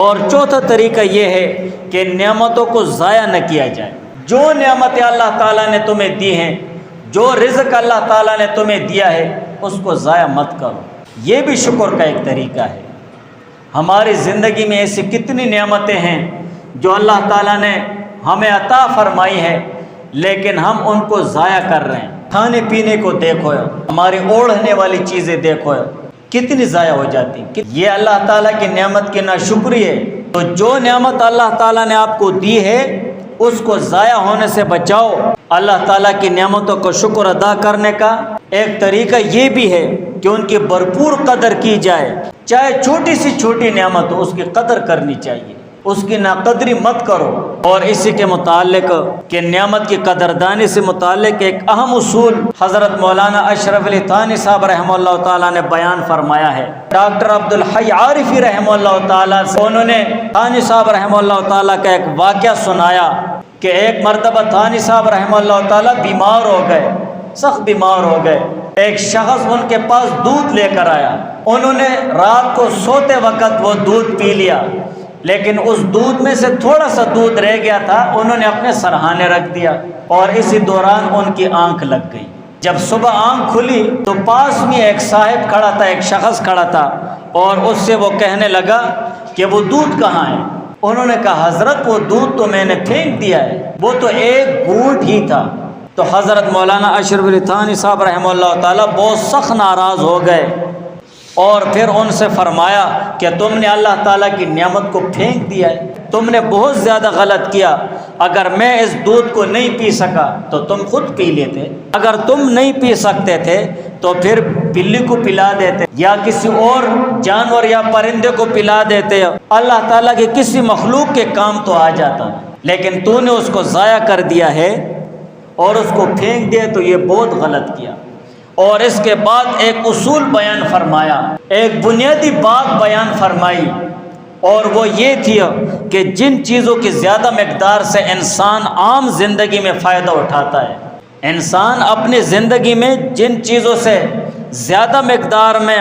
اور چوتھا طریقہ یہ ہے کہ نعمتوں کو ضائع نہ کیا جائے۔ جو نعمتیں اللہ تعالیٰ نے تمہیں دی ہیں، جو رزق اللہ تعالیٰ نے تمہیں دیا ہے، اس کو ضائع مت کرو۔ یہ بھی شکر کا ایک طریقہ ہے۔ ہماری زندگی میں ایسی کتنی نعمتیں ہیں جو اللہ تعالیٰ نے ہمیں عطا فرمائی ہے، لیکن ہم ان کو ضائع کر رہے ہیں۔ کھانے پینے کو دیکھو، ہماری اوڑھنے والی چیزیں دیکھو، کتنی ضائع ہو جاتی ہیں۔ یہ اللہ تعالیٰ کی نعمت کی ناشکری ہے۔ تو جو نعمت اللہ تعالیٰ نے آپ کو دی ہے اس کو ضائع ہونے سے بچاؤ۔ اللہ تعالیٰ کی نعمتوں کو شکر ادا کرنے کا ایک طریقہ یہ بھی ہے کہ ان کی بھرپور قدر کی جائے، چاہے چھوٹی سی چھوٹی نعمت ہو، اس کی قدر کرنی چاہیے، اس کی ناقدری مت کرو۔ اور اسی کے متعلق کہ نعمت کی قدردانی سے متعلق ایک اہم اصول حضرت مولانا اشرف علی تھانی صاحب رحمہ اللہ تعالیٰ نے بیان فرمایا ہے۔ ڈاکٹر عبدالحی عارفی رحمہ اللہ تعالیٰ سے انہوں نے تھانی صاحب رحمہ اللہ تعالیٰ کا ایک واقعہ سنایا کہ ایک مرتبہ تھانی صاحب رحمہ اللہ تعالیٰ بیمار ہو گئے، سخت بیمار ہو گئے۔ ایک شخص ان کے پاس دودھ لے کر آیا، انہوں نے رات کو سوتے وقت وہ دودھ پی لیا، لیکن اس دودھ میں سے تھوڑا سا دودھ رہ گیا تھا، انہوں نے اپنے سرہانے رکھ دیا اور اسی دوران ان کی آنکھ لگ گئی۔ جب صبح آنکھ کھلی تو پاس میں ایک صاحب کھڑا تھا، ایک شخص کھڑا تھا، اور اس سے وہ کہنے لگا کہ وہ دودھ کہاں ہے؟ انہوں نے کہا حضرت وہ دودھ تو میں نے پھینک دیا ہے، وہ تو ایک گھونٹ ہی تھا۔ تو حضرت مولانا اشرف علی تھانی صاحب رحمہ اللہ تعالیٰ بہت سخت ناراض ہو گئے اور پھر ان سے فرمایا کہ تم نے اللہ تعالیٰ کی نعمت کو پھینک دیا ہے، تم نے بہت زیادہ غلط کیا۔ اگر میں اس دودھ کو نہیں پی سکا تو تم خود پی لیتے، اگر تم نہیں پی سکتے تھے تو پھر بلی کو پلا دیتے یا کسی اور جانور یا پرندے کو پلا دیتے، اللہ تعالیٰ کے کسی مخلوق کے کام تو آ جاتا، لیکن تو نے اس کو ضائع کر دیا ہے اور اس کو پھینک دیا، تو یہ بہت غلط کیا۔ اور اس کے بعد ایک اصول بیان فرمایا، ایک بنیادی بات بیان فرمائی، اور وہ یہ تھی کہ جن چیزوں کی زیادہ مقدار سے انسان عام زندگی میں فائدہ اٹھاتا ہے، انسان اپنی زندگی میں جن چیزوں سے زیادہ مقدار میں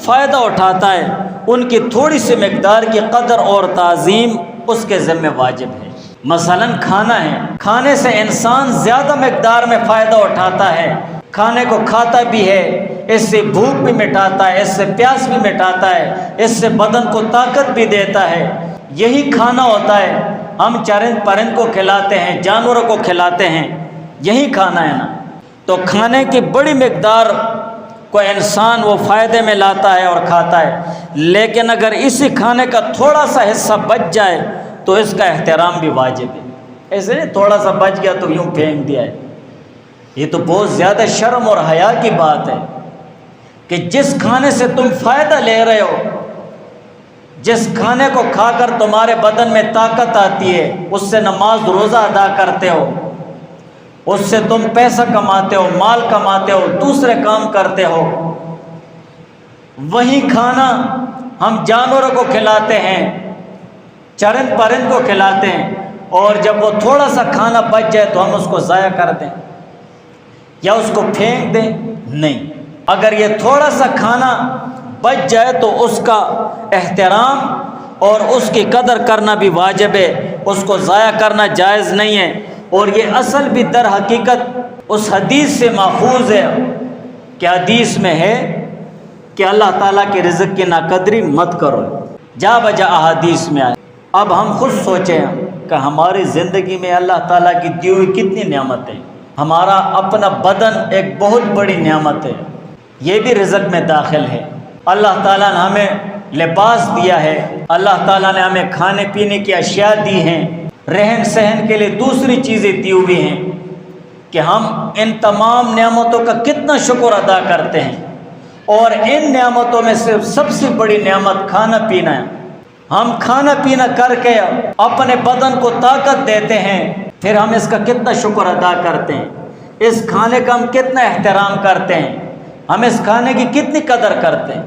فائدہ اٹھاتا ہے، ان کی تھوڑی سی مقدار کی قدر اور تعظیم اس کے ذمہ واجب ہے۔ مثلا کھانا ہے، کھانے سے انسان زیادہ مقدار میں فائدہ اٹھاتا ہے، کھانے کو کھاتا بھی ہے، اس سے بھوک بھی مٹاتا ہے، اس سے پیاس بھی مٹاتا ہے، اس سے بدن کو طاقت بھی دیتا ہے۔ یہی کھانا ہوتا ہے، ہم چرند پرند کو کھلاتے ہیں، جانوروں کو کھلاتے ہیں، یہی کھانا ہے نا۔ تو کھانے کی بڑی مقدار کو انسان وہ فائدے میں لاتا ہے اور کھاتا ہے، لیکن اگر اسی کھانے کا تھوڑا سا حصہ بچ جائے تو اس کا احترام بھی واجب ہے۔ ایسے نہیں تھوڑا سا بچ گیا تو یوں پھینک دیا ہے، یہ تو بہت زیادہ شرم اور حیا کی بات ہے کہ جس کھانے سے تم فائدہ لے رہے ہو، جس کھانے کو کھا کر تمہارے بدن میں طاقت آتی ہے، اس سے نماز روزہ ادا کرتے ہو، اس سے تم پیسہ کماتے ہو، مال کماتے ہو، دوسرے کام کرتے ہو، وہی کھانا ہم جانوروں کو کھلاتے ہیں، چرند پرند کو کھلاتے ہیں، اور جب وہ تھوڑا سا کھانا بچ جائے تو ہم اس کو ضائع کر دیں یا اس کو پھینک دیں؟ نہیں، اگر یہ تھوڑا سا کھانا بچ جائے تو اس کا احترام اور اس کی قدر کرنا بھی واجب ہے، اس کو ضائع کرنا جائز نہیں ہے۔ اور یہ اصل بھی در حقیقت اس حدیث سے ماخوذ ہے کہ حدیث میں ہے کہ اللہ تعالیٰ کے رزق کی ناقدری مت کرو، جا بجا احادیث میں آئے۔ اب ہم خود سوچیں کہ ہماری زندگی میں اللہ تعالیٰ کی دی ہوئی کتنی نعمتیں، ہمارا اپنا بدن ایک بہت بڑی نعمت ہے، یہ بھی رزق میں داخل ہے۔ اللہ تعالیٰ نے ہمیں لباس دیا ہے، اللہ تعالیٰ نے ہمیں کھانے پینے کی اشیاء دی ہیں، رہن سہن کے لیے دوسری چیزیں دی ہوئی ہیں کہ ہم ان تمام نعمتوں کا کتنا شکر ادا کرتے ہیں۔ اور ان نعمتوں میں سے سب سے بڑی نعمت کھانا پینا ہے۔ ہم کھانا پینا کر کے اپنے بدن کو طاقت دیتے ہیں، پھر ہم اس کا کتنا شکر ادا کرتے ہیں، اس کھانے کا ہم کتنا احترام کرتے ہیں، ہم اس کھانے کی کتنی قدر کرتے ہیں۔